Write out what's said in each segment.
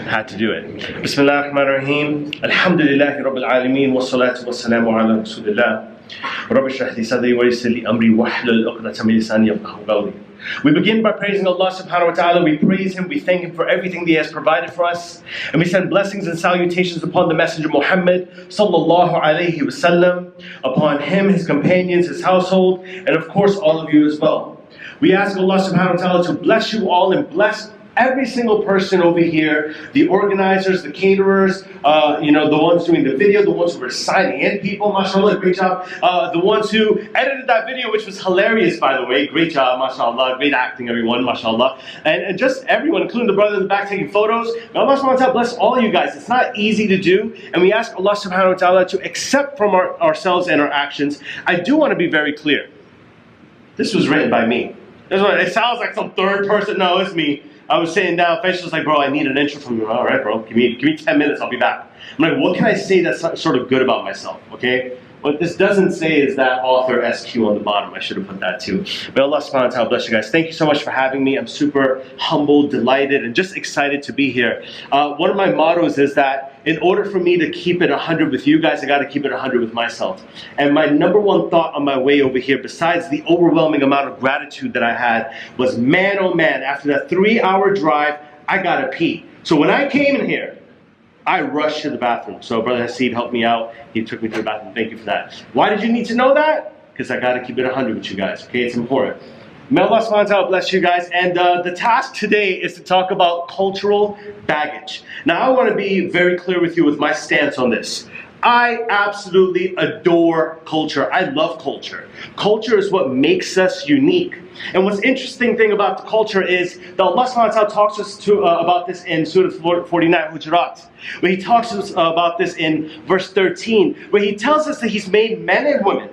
Had to do it. Bismillah ar-Rahman ar-Rahim. Alhamdulillahi Rabbil Alameen. Wa salatu wa salamu ala Rasulillah. Rabbi shrah li sadri wa yassir li amri wahlul 'uqdatam min lisani yafqahu qawli. We begin by praising Allah subhanahu wa ta'ala. We praise Him, we thank Him for everything that He has provided for us. And we send blessings and salutations upon the Messenger Muhammad sallallahu alayhi wasallam, upon him, his companions, his household, and of course all of you as well. We ask Allah subhanahu wa ta'ala to bless you all and bless every single person over here, the organizers, the caterers, the ones doing the video, the ones who were signing in people, mashallah, great job. The ones who edited that video, which was hilarious, by the way, great job, mashallah, great acting, everyone, mashallah. And just everyone, including the brother in the back taking photos. May Allah subhanahu wa ta'ala bless all of you guys. It's not easy to do, and we ask Allah subhanahu wa ta'ala to accept from ourselves and our actions. I do want to be very clear. This was written by me. It sounds like some third person. No, it's me. I was sitting down, Faisal was like, bro, I need an intro from you. All right, bro, give me 10 minutes, I'll be back. I'm like, what can I say that's sort of good about myself, okay? What this doesn't say is that author SQ on the bottom. I should have put that too. But Allah subhanahu wa ta'ala bless you guys. Thank you so much for having me. I'm super humbled, delighted, and just excited to be here. One of my mottos is that in order for me to keep it 100 with you guys, I got to keep it 100 with myself. And my number one thought on my way over here, besides the overwhelming amount of gratitude that I had, was man, oh man, after that 3-hour drive, I got to pee. So when I came in here, I rushed to the bathroom. So Brother Hasid helped me out. He took me to the bathroom. Thank you for that. Why did you need to know that? Because I got to keep it 100 with you guys. Okay, it's important. May Allah subhanahu wa ta'ala bless you guys. And the task today is to talk about cultural baggage. Now I want to be very clear with you with my stance on this. I absolutely adore culture. I love culture. Culture is what makes us unique. And what's interesting thing about the culture is that Allah subhanahu wa ta'ala talks to us about this in Surah 49, Hujurat, where He talks to us about this in verse 13, where He tells us that He's made men and women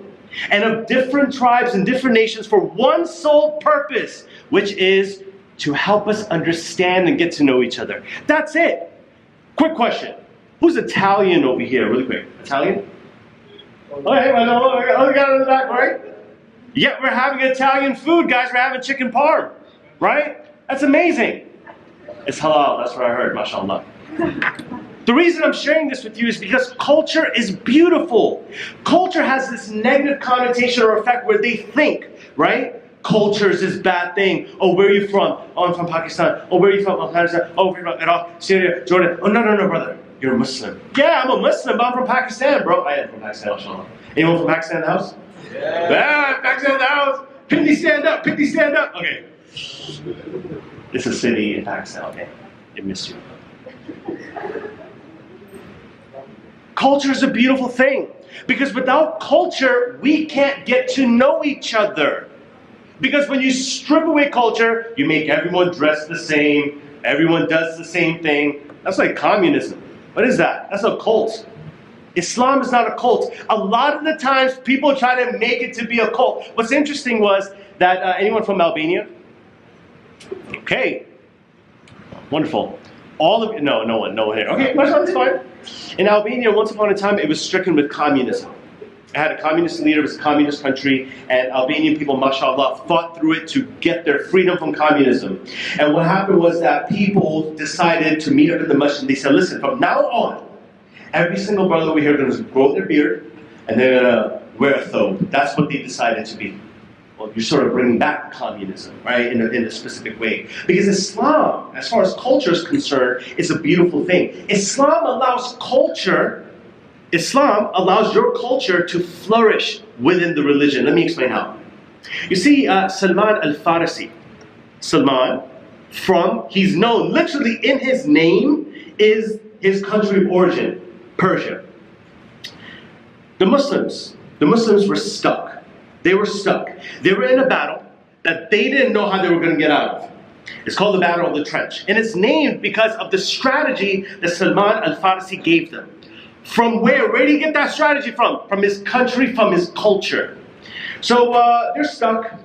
and of different tribes and different nations for one sole purpose, which is to help us understand and get to know each other. That's it. Quick question. Who's Italian over here? Really quick. Italian? Okay, we got it in the back, right? Yeah, we're having Italian food, guys. We're having chicken parm, right? That's amazing. It's halal. That's what I heard, mashallah. The reason I'm sharing this with you is because culture is beautiful. Culture has this negative connotation or effect where they think, right? Culture is this bad thing. Oh, where are you from? Oh, I'm from Pakistan. Oh, where are you from? Afghanistan. Oh, we're from Iraq, Syria, Jordan. Oh, no, brother. You're a Muslim. Yeah, I'm a Muslim, but I'm from Pakistan, bro. I am from Pakistan, mashallah. Anyone from Pakistan in the house? Yeah, Pakistan in the house. Pindi, stand up. Pindi, stand up. Okay. It's a city in Pakistan, okay? It missed you. Culture is a beautiful thing. Because without culture, we can't get to know each other. Because when you strip away culture, you make everyone dress the same. Everyone does the same thing. That's like communism. What is that? That's a cult. Islam is not a cult. A lot of the times people try to make it to be a cult. What's interesting was that, anyone from Albania? Okay. Wonderful. All of you, no one here. Okay, that's fine. In Albania, once upon a time, it was stricken with communism. It had a communist leader, it was a communist country, and Albanian people, mashallah, fought through it to get their freedom from communism. And what happened was that people decided to meet up in the masjid. They said, listen, from now on, every single brother over here is going to grow their beard, and they're going to wear a thobe. That's what they decided to be. Well, you're sort of bringing back communism, right, in a specific way. Because Islam, as far as culture is concerned, is a beautiful thing. Islam allows your culture to flourish within the religion. Let me explain how. You see, Salman al-Farisi, he's known, literally in his name is his country of origin, Persia. The Muslims were stuck. They were stuck. They were in a battle that they didn't know how they were going to get out of. It's called the Battle of the Trench. And it's named because of the strategy that Salman al-Farisi gave them. From where? Where did he get that strategy from? From his country, from his culture. So they're stuck.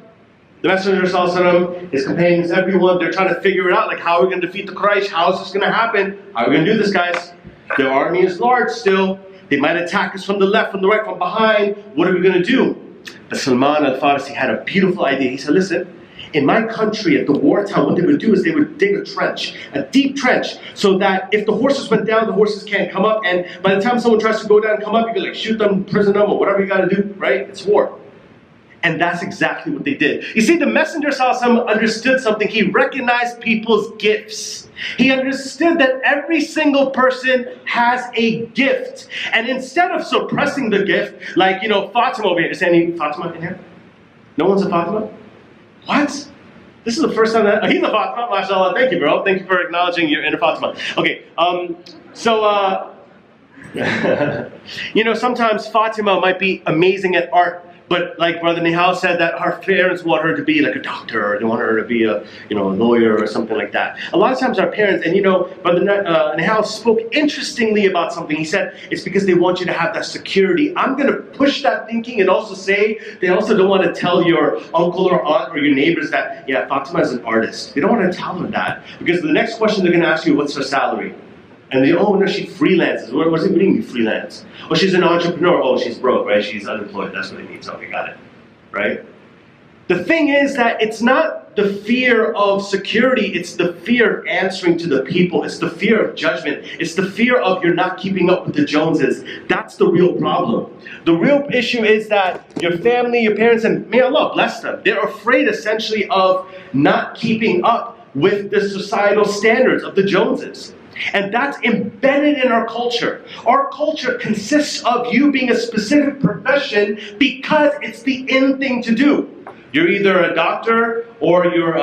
The Messenger ﷺ, his companions, everyone, they're trying to figure it out. Like, how are we going to defeat the Quraysh? How is this going to happen? How are we going to do this, guys? Their army is large still. They might attack us from the left, from the right, from behind. What are we going to do? But Salman al-Farisi had a beautiful idea. He said, listen, In my country, at the wartime, what they would do is they would dig a trench, a deep trench, so that if the horses went down, the horses can't come up, and by the time someone tries to go down and come up, you can like shoot them, prison them, or whatever you gotta do, right? It's war. And that's exactly what they did. You see, the Messenger Salaam understood something. He recognized people's gifts. He understood that every single person has a gift. And instead of suppressing the gift, like, Fatima over here. Is there any Fatima in here? No one's a Fatima? What? This is the first time that... he's a Fatima, mashallah. Thank you, bro. Thank you for acknowledging your inner Fatima. Okay, sometimes Fatima might be amazing at art, but like Brother Nihal said, that her parents want her to be like a doctor, or they want her to be a lawyer or something like that. A lot of times our parents, and Brother Nihal spoke interestingly about something. He said, it's because they want you to have that security. I'm going to push that thinking and also say, they also don't want to tell your uncle or aunt or your neighbors that, yeah, Fatima is an artist. They don't want to tell them that, because the next question they're going to ask you, what's her salary? And they, oh no, she freelances. What do you mean freelance? Oh, she's an entrepreneur. Oh, she's broke, right? She's unemployed. That's what it means. Okay, got it. Right? The thing is that it's not the fear of security. It's the fear of answering to the people. It's the fear of judgment. It's the fear of you're not keeping up with the Joneses. That's the real problem. The real issue is that your family, your parents, and may Allah bless them, they're afraid essentially of not keeping up with the societal standards of the Joneses. And that's embedded in our culture. Our culture consists of you being a specific profession because it's the in thing to do. You're either a doctor or you're,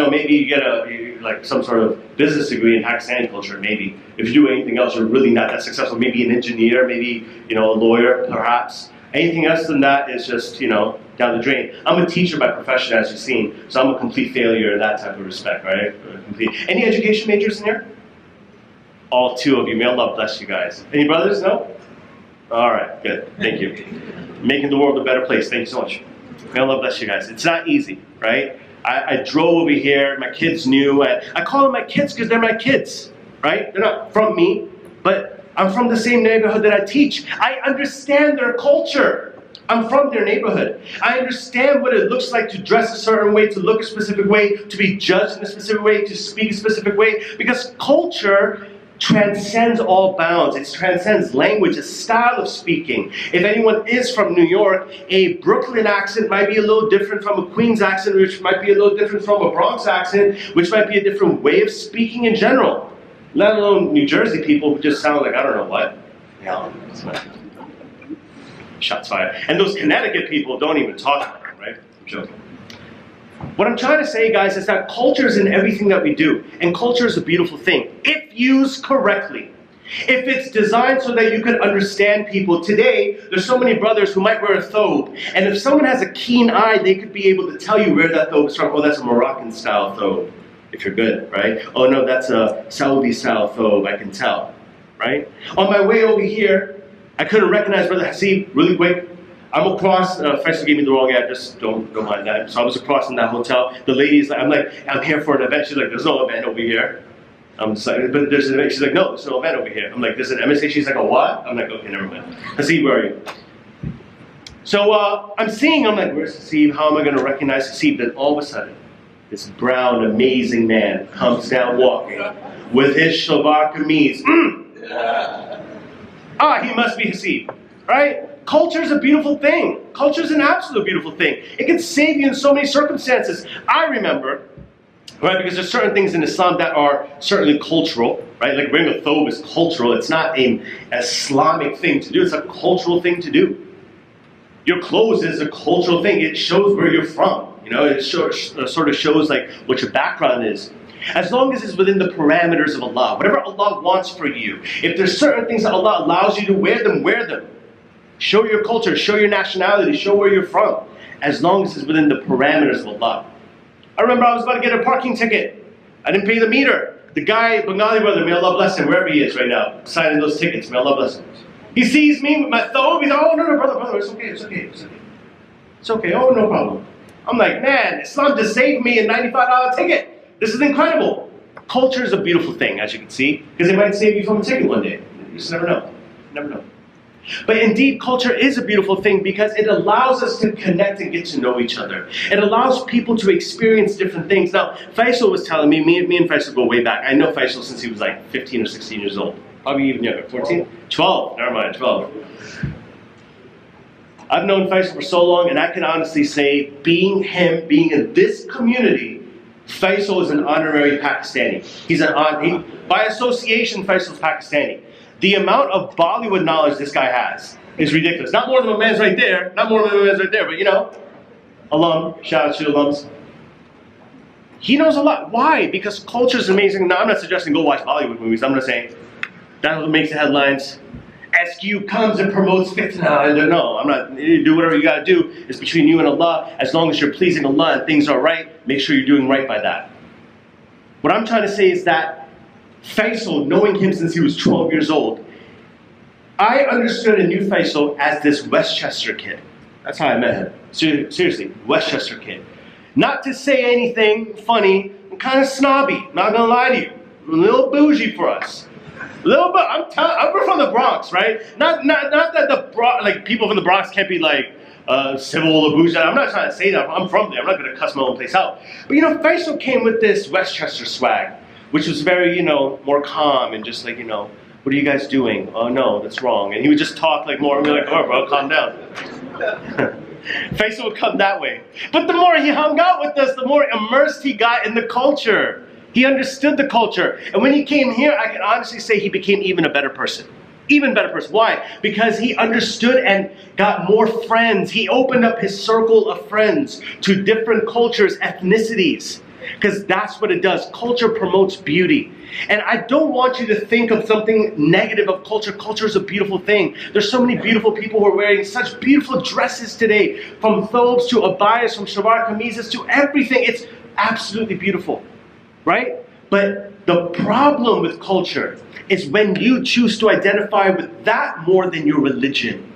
maybe you get some sort of business degree in Pakistani culture. Maybe if you do anything else, you're really not that successful. Maybe an engineer, maybe a lawyer, perhaps. Anything else than that is just down the drain. I'm a teacher by profession, as you've seen, so I'm a complete failure in that type of respect, right? Any education majors in here? All two of you. May Allah bless you guys. Any brothers? No? All right, good. Thank you. Making the world a better place. Thank you so much. May Allah bless you guys. It's not easy, right? I drove over here. My kids knew. I call them my kids because they're my kids, right? They're not from me, but I'm from the same neighborhood that I teach. I understand their culture. I'm from their neighborhood. I understand what it looks like to dress a certain way, to look a specific way, to be judged in a specific way, to speak a specific way, because culture transcends all bounds. It transcends language, a style of speaking. If anyone is from New York, a Brooklyn accent might be a little different from a Queens accent, which might be a little different from a Bronx accent, which might be a different way of speaking in general. Let alone New Jersey people who just sound like I don't know what. Shots fired. And those Connecticut people don't even talk about it, right? I'm joking. What I'm trying to say, guys, is that culture is in everything that we do. And culture is a beautiful thing, if used correctly. If it's designed so that you can understand people. Today, there's so many brothers who might wear a thobe. And if someone has a keen eye, they could be able to tell you where that thobe is from. Oh, that's a Moroccan-style thobe, if you're good, right? Oh, no, that's a Saudi-style thobe, I can tell, right? On my way over here, I couldn't recognize Brother Hasib really quick. I'm across, Faisal gave me the wrong address, don't mind that. So I was across in that hotel. The lady's like, I'm here for an event. She's like, there's no event over here. I'm just like, but there's an event. She's like, no, there's no event over here. I'm like, there's an MSA. She's like, a what? I'm like, okay, never mind. Hasib, where are you? So I'm like, where's Hasib? How am I going to recognize Hasib? Then all of a sudden, this brown, amazing man comes down walking with his shalvar kameez. He must be Hasib, right? Culture is a beautiful thing. Culture is an absolute beautiful thing. It can save you in so many circumstances. I remember, right, because there's certain things in Islam that are certainly cultural, right? Like wearing a thobe is cultural. It's not an Islamic thing to do. It's a cultural thing to do. Your clothes is a cultural thing. It shows where you're from. It sort of shows like what your background is. As long as it's within the parameters of Allah. Whatever Allah wants for you. If there's certain things that Allah allows you to wear them, wear them. Show your culture, show your nationality, show where you're from. As long as it's within the parameters of Allah. I remember I was about to get a parking ticket. I didn't pay the meter. The guy, Bengali brother, may Allah bless him, wherever he is right now, signing those tickets, may Allah bless him. He sees me with my thobe, he's like, oh no, brother, it's okay. It's okay, oh no problem. I'm like, man, Islam just saved me a $95 ticket. This is incredible. Culture is a beautiful thing, as you can see, because it might save you from a ticket one day. You just never know. But indeed, culture is a beautiful thing because it allows us to connect and get to know each other. It allows people to experience different things. Now, Faisal was telling me and Faisal go way back. I know Faisal since he was like 15 or 16 years old. Probably even younger, 14? 12, never mind, 12. I've known Faisal for so long, and I can honestly say, being in this community, Faisal is an honorary Pakistani. By association, Faisal's Pakistani. The amount of Bollywood knowledge this guy has is ridiculous. Not more than my man's right there, but you know, alum, shout out to alums. He knows a lot. Why? Because culture is amazing. Now, I'm not suggesting go watch Bollywood movies. I'm just saying that's what makes the headlines. SQ comes and promotes fitna. No, I'm not. Do whatever you gotta do. It's between you and Allah. As long as you're pleasing Allah and things are right, make sure you're doing right by that. What I'm trying to say is that Faisal, knowing him since he was 12 years old, I understood and knew Faisal as this Westchester kid. That's how I met him. Seriously, Westchester kid. Not to say anything funny, I'm kind of snobby, not gonna lie to you. A little bougie for us. A little bit, I'm from the Bronx, right? Not that people from the Bronx can't be like civil or bougie. I'm not trying to say that. I'm from there. I'm not gonna cuss my own place out. But you know, Faisal came with this Westchester swag, which was very, you know, more calm and just like, you know, what are you guys doing? Oh no, that's wrong. And he would just talk like more and be like, oh bro, calm down. Faisal would come that way. But the more he hung out with us, the more immersed he got in the culture. He understood the culture. And when he came here, I can honestly say he became even a better person. Even better person. Why? Because he understood and got more friends. He opened up his circle of friends to different cultures, ethnicities. Because that's what it does. Culture promotes beauty. And I don't want you to think of something negative of culture. Culture is a beautiful thing. There's so many beautiful people who are wearing such beautiful dresses today. From thobes to abayas, from shalwar kameezes to everything. It's absolutely beautiful. Right? But the problem with culture is when you choose to identify with that more than your religion.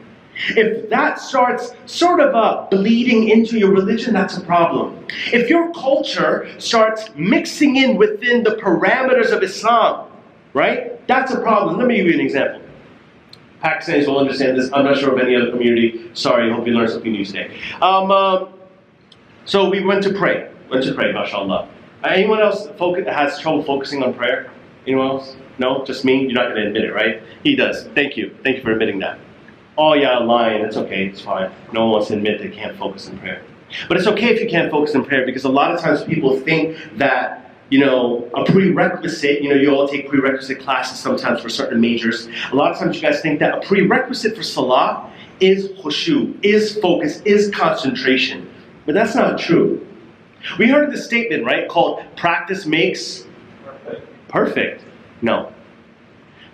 If that starts sort of bleeding into your religion, that's a problem. If your culture starts mixing in within the parameters of Islam, right? That's a problem. Let me give you an example. Pakistanis will understand this. I'm not sure of any other community. Sorry, I hope you learned something new today. So we went to pray, mashallah. Anyone else has trouble focusing on prayer? Anyone else? No? Just me? You're not going to admit it, right? He does. Thank you. Thank you for admitting that. Oh yeah, I'm lying. It's okay. It's fine. No one wants to admit they can't focus in prayer. But it's okay if you can't focus in prayer because a lot of times people think that, you know, a prerequisite, you know, you all take prerequisite classes sometimes for certain majors. A lot of times you guys think that a prerequisite for salah is khushu, is focus, is concentration. But that's not true. We heard this statement, right, called practice makes perfect. No.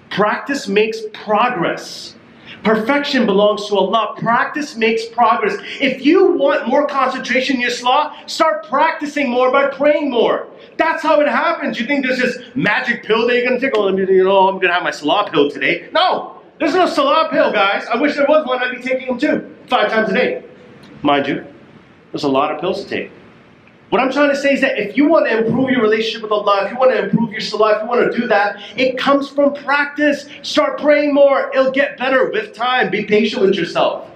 Practice makes progress. Perfection belongs to Allah. Practice makes progress. If you want more concentration in your salah, start practicing more by praying more. That's how it happens. You think there's this magic pill that you're going to take? Oh, I'm going to have my salah pill today. No, there's no salah pill, guys. I wish there was one. I'd be taking them too, 5 times a day. Mind you, there's a lot of pills to take. What I'm trying to say is that if you want to improve your relationship with Allah, if you want to improve your salah, if you want to do that, it comes from practice. Start praying more. It'll get better with time. Be patient with yourself.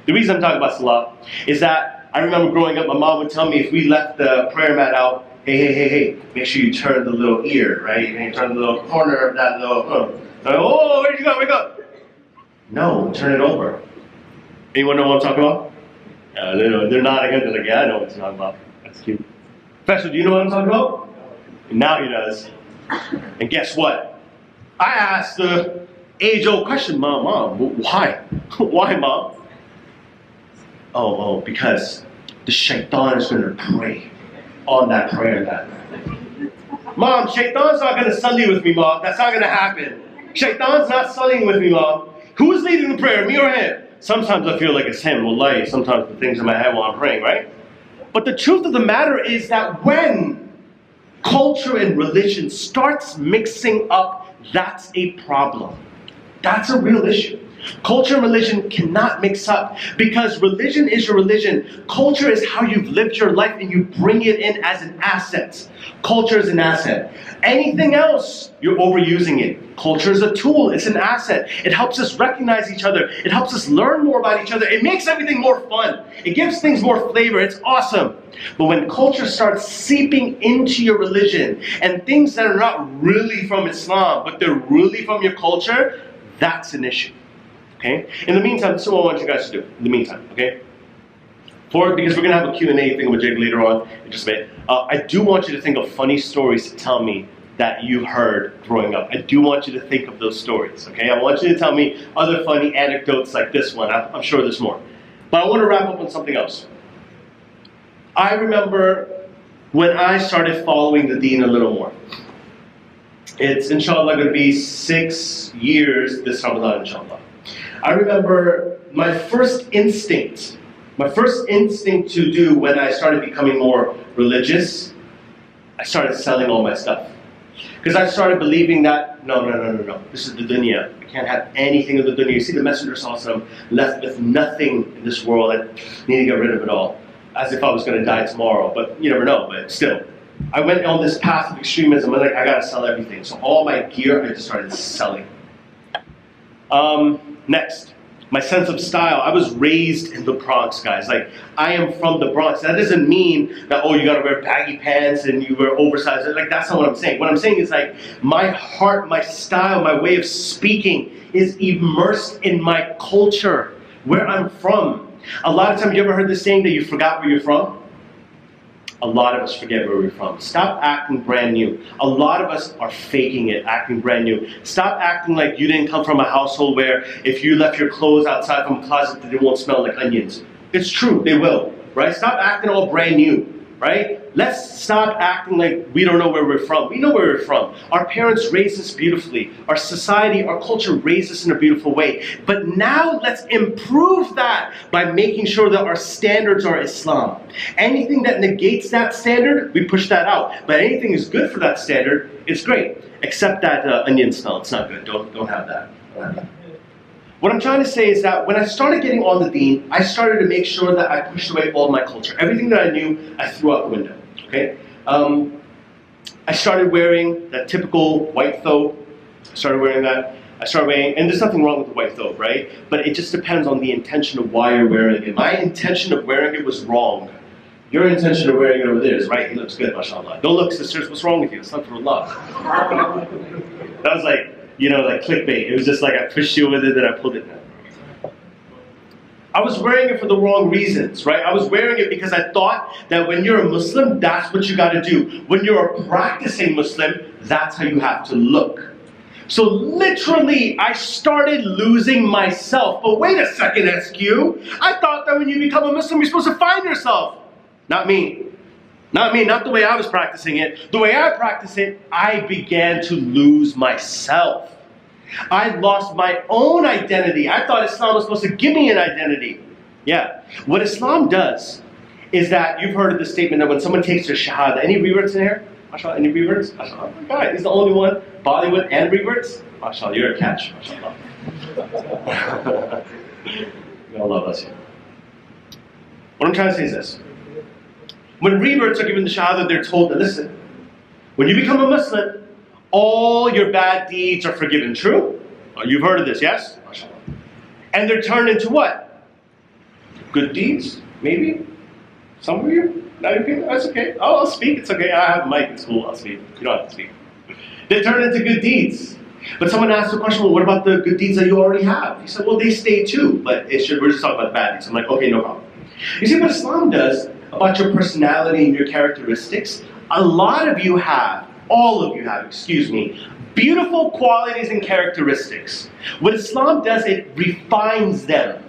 The reason I'm talking about salah is that I remember growing up, my mom would tell me if we left the prayer mat out, hey, make sure you turn the little ear, right? You turn the little corner of that little, oh, where'd you go? Wake up. No, turn it over. Anyone know what I'm talking about? They're nodding. They're like, yeah, I know what you're talking about. That's cute. Professor, do you know what I'm talking about? Now he does. And guess what? I asked the age-old question, Mom, why? Why, Mom? Oh, because the shaitan is going to pray on that prayer mat. Mom, shaitan's not going to sully with me, Mom. That's not going to happen. Shaitan's not sullying with me, Mom. Who's leading the prayer, me or him? Sometimes I feel like it's him, wallahi. Sometimes the things in my head while I'm praying, right? But the truth of the matter is that when culture and religion starts mixing up, that's a problem. That's a real issue. Culture and religion cannot mix up because religion is your religion. Culture is how you've lived your life and you bring it in as an asset. Culture is an asset. Anything else, you're overusing it. Culture is a tool. It's an asset. It helps us recognize each other. It helps us learn more about each other. It makes everything more fun. It gives things more flavor. It's awesome. But when culture starts seeping into your religion and things that are not really from Islam, but they're really from your culture, that's an issue. Okay? In the meantime, this is what I want you guys to do. In the meantime, okay? Because we're going to have a Q&A thing with Jake later on in just a minute. I do want you to think of funny stories to tell me that you heard growing up. I do want you to think of those stories, okay? I want you to tell me other funny anecdotes like this one. I'm sure there's more. But I want to wrap up on something else. I remember when I started following the deen a little more. It's, inshallah, going to be 6 years this Ramadan, inshallah. I remember my first instinct to do when I started becoming more religious, I started selling all my stuff. Because I started believing that, no, this is the dunya. I can't have anything of the dunya. You see, the Messenger Salaam left with nothing in this world. I need to get rid of it all. As if I was going to die tomorrow. But you never know, but still. I went on this path of extremism. I'm like, I got to sell everything. So all my gear, I just started selling. Next. My sense of style. I was raised in the Bronx, guys. Like, I am from the Bronx. That doesn't mean that, oh, you gotta wear baggy pants and you wear oversized. Like, that's not what I'm saying. What I'm saying is, like, my heart, my style, my way of speaking is immersed in my culture, where I'm from. A lot of times, you ever heard this saying that you forgot where you're from? A lot of us forget where we're from. Stop acting brand new. A lot of us are faking it, acting brand new. Stop acting like you didn't come from a household where if you left your clothes outside from a closet, they won't smell like onions. It's true, they will, right? Stop acting all brand new, right? Let's stop acting like we don't know where we're from. We know where we're from. Our parents raised us beautifully. Our society, our culture raised us in a beautiful way. But now let's improve that by making sure that our standards are Islam. Anything that negates that standard, we push that out. But anything is good for that standard, it's great. Except that onion smell, it's not good. Don't have that. What I'm trying to say is that when I started getting on the deen, I started to make sure that I pushed away all my culture. Everything that I knew, I threw out the window. Okay? I started wearing that typical white thobe. I started wearing, and there's nothing wrong with the white thobe, right? But it just depends on the intention of why you're wearing it. My intention of wearing it was wrong. Your intention of wearing it over there is right. He looks good, mashallah. Don't look, sisters, what's wrong with you? It's not for love. That was like, like clickbait. It was just like I pushed you with it, then I pulled it down. I was wearing it for the wrong reasons, right? I was wearing it because I thought that when you're a Muslim, that's what you got to do. When you're a practicing Muslim, that's how you have to look. So literally, I started losing myself. But wait a second, SQ. I thought that when you become a Muslim, you're supposed to find yourself. Not me. Not me, not the way I was practicing it. The way I practice it, I began to lose myself. I lost my own identity. I thought Islam was supposed to give me an identity. Yeah. What Islam does is that, you've heard of the statement that when someone takes their shahada, any reverts in here? MashaAllah, any reverts? MashaAllah. Oh my God, he's the only one. Bollywood and reverts? MashaAllah, you're a catch. MashaAllah. God love us here. What I'm trying to say is this. When reverts are given the shahada, they're told that, listen, when you become a Muslim, all your bad deeds are forgiven. True? Oh, you've heard of this, yes? And they're turned into what? Good deeds? Maybe? Some of you? Not even, that's okay. Oh, I'll speak. It's okay. I have a mic. It's cool. I'll speak. You don't have to speak. They turn into good deeds. But someone asked the question, well, what about the good deeds that you already have? He said, well, they stay too, but we're just talking about bad deeds. I'm like, okay, no problem. You see what Islam does about your personality and your characteristics? A lot of you have, all of you have, excuse me, beautiful qualities and characteristics. What Islam does, it refines them.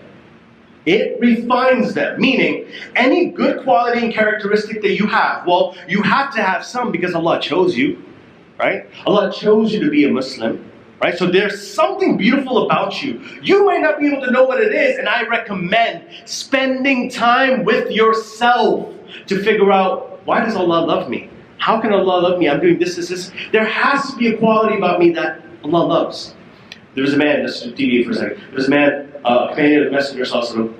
It refines them, meaning any good quality and characteristic that you have, well, you have to have some because Allah chose you, right? Allah chose you to be a Muslim, right? So there's something beautiful about you. You might not be able to know what it is, and I recommend spending time with yourself to figure out, why does Allah love me? How can Allah love me? I'm doing this. There has to be a quality about me that Allah loves. there was a man, just to deviate for a second, there was a man, a companion of the Messenger Sallallahu,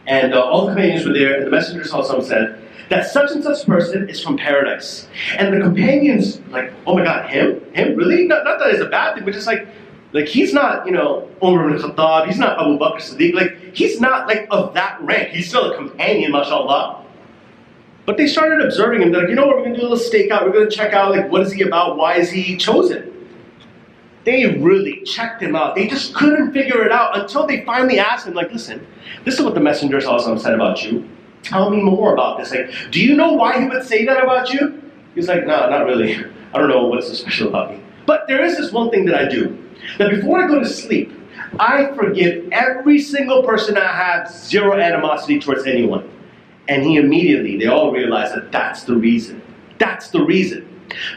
and all the companions were there, and the Messenger Sallallahu said that such and such person is from paradise. And the companions, like, oh my God, him? Him? Really? Not that it's a bad thing, but just like he's not, Umar ibn Khattab, he's not Abu Bakr Siddiq, like, he's not like of that rank. He's still a companion, mashallah. But they started observing him. They're like, you know what, we're going to do a little stakeout. We're going to check out, like, what is he about? Why is he chosen? They really checked him out. They just couldn't figure it out until they finally asked him, like, listen, this is what the Messenger said about you. Tell me more about this. Like, do you know why he would say that about you? He's like, no, not really. I don't know what's so special about me. But there is this one thing that I do. That before I go to sleep, I forgive every single person. I have zero animosity towards anyone. And they all realize that that's the reason. That's the reason.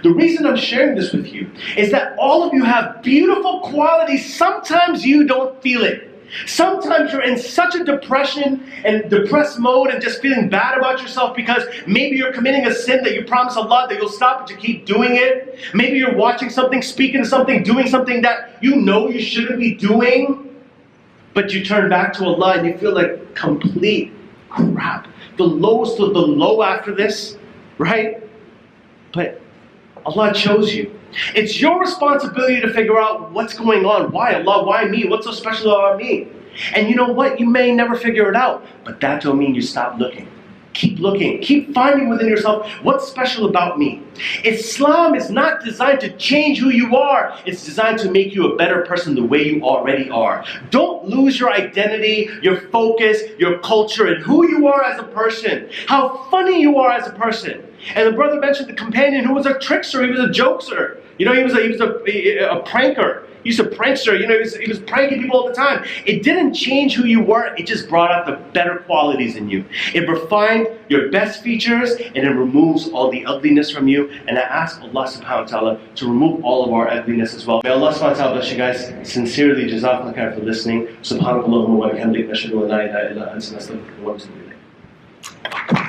The reason I'm sharing this with you is that all of you have beautiful qualities. Sometimes you don't feel it. Sometimes you're in such a depression and depressed mode and just feeling bad about yourself because maybe you're committing a sin that you promise Allah that you'll stop but you keep doing it. Maybe you're watching something, speaking to something, doing something that you know you shouldn't be doing, but you turn back to Allah and you feel like complete crap. The lowest of the low after this, right? But Allah chose you. It's your responsibility to figure out what's going on. Why Allah? Why me? What's so special about me? And you know what? You may never figure it out, but that don't mean you stop looking. Keep looking. Keep finding within yourself what's special about me. Islam is not designed to change who you are. It's designed to make you a better person the way you already are. Don't lose your identity, your focus, your culture, and who you are as a person. How funny you are as a person. And the brother mentioned the companion who was a trickster. He was a jokester. He was a pranker. He used to prankster. He was pranking people all the time. It didn't change who you were. It just brought out the better qualities in you. It refined your best features and it removes all the ugliness from you. And I ask Allah subhanahu wa ta'ala to remove all of our ugliness as well. May Allah subhanahu wa ta'ala bless you guys. Sincerely, jazakallah khair for listening. Subhanakallahumma wa bihamdik, nashhadu an la ilaha illa anta, nastaghfiruka wa natubu ilayk.